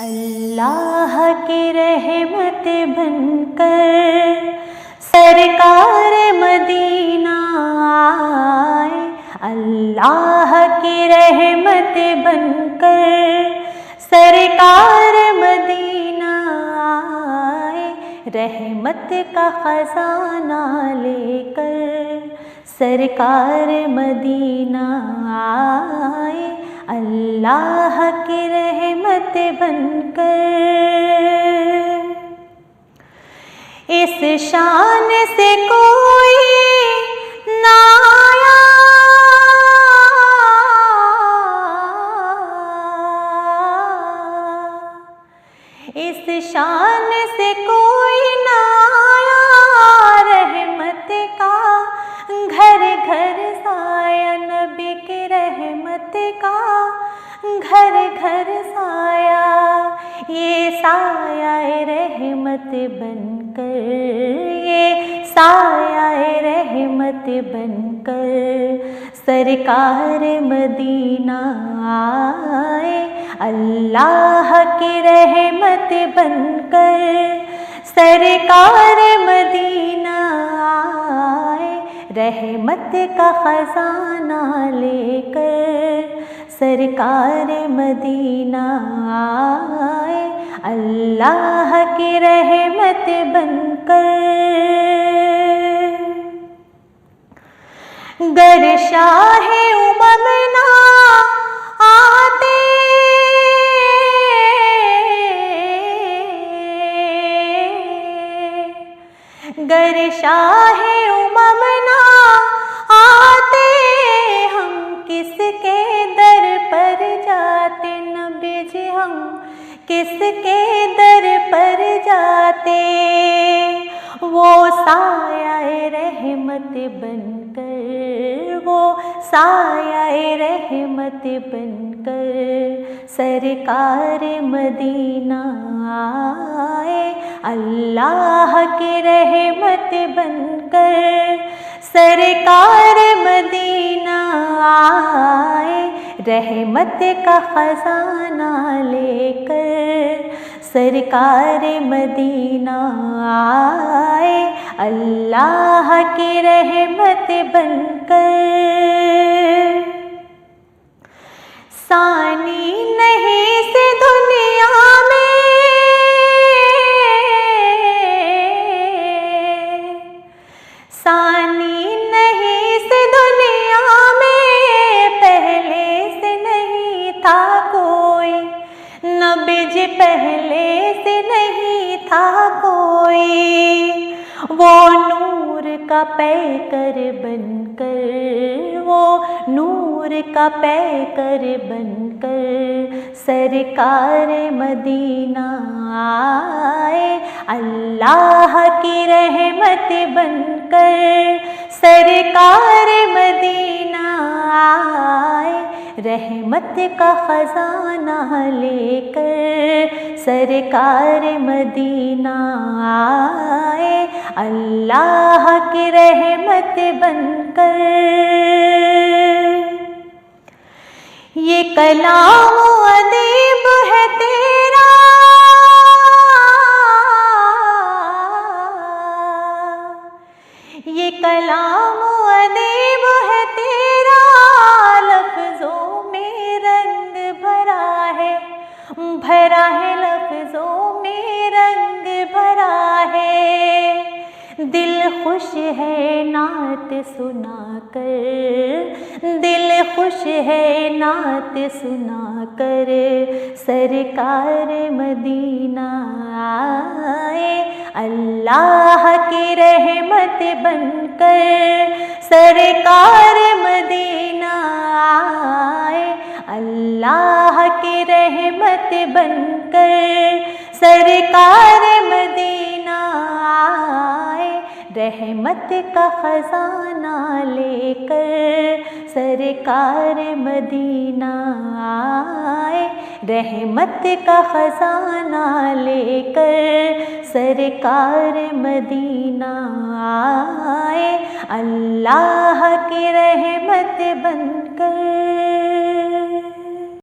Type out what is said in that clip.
अल्लाह की रहमत बनकर सरकार मदीना आए। अल्लाह की रहमत बनकर सरकार मदीना आए। रहमत का खजाना लेकर सरकार मदीना आए। अल्लाह की रहमत बनकर इस शान से कोई ना आया, इस शान से कोई ना आया। रहमत का घर घर साया, नबी की रहमत का घर घर साया। ये साया रहमत बनकर, ये साया रहमत बनकर सरकार मदीना आए। अल्लाह की रहमत बनकर सरकार मदीना आए। रहमत का खजाना लेकर सरकार मदीना आए। अल्लाह की रहमत बनकर गर शाहे उमम ना आते, गर शाहे उमम ना आते, हम किसके दर पर जाते। नबी जी हम किसके दर पर जाते। वो साया रहमत बनकर, वो साया रहमत बनकर सरकार मदीना आए। अल्लाह की रहमत बनकर सरकार मदीना आए। रहमत का खजाना लेकर सरकार मदीना आए। अल्लाह की रहमत बनकर सानी नहीं से दुनिया में, सानी नहीं से दुनिया में, पहले से नहीं था कोई। नबी जी पहले से नहीं था कोई। वो नूर का पैकर बनकर, वो नूर का पैकर बनकर सरकार मदीना आए। अल्लाह की रहमत बनकर सरकार मदीना आए। रहमत का खजाना लेकर सरकार मदीना आए। अल्लाह की रहमत बनकर ये कलाम अदीब है तेरा, ये कलाम अदीब है तेरा। लफ्जों में रंग भरा है, भरा है लफ्जों में रंग भरा है। दिल खुश है नात सुनाकर, दिल खुश है नात सुनाकर सरकार मदीना आए। अल्लाह की रहमत बनकर सरकार मदीना आए। अल्लाह की रहमत बनकर सरकार मदीना आए। रहमत का खजाना लेकर सरकार मदीना आए। रहमत का खजाना लेकर सरकार मदीना आए। अल्लाह की रहमत बनकर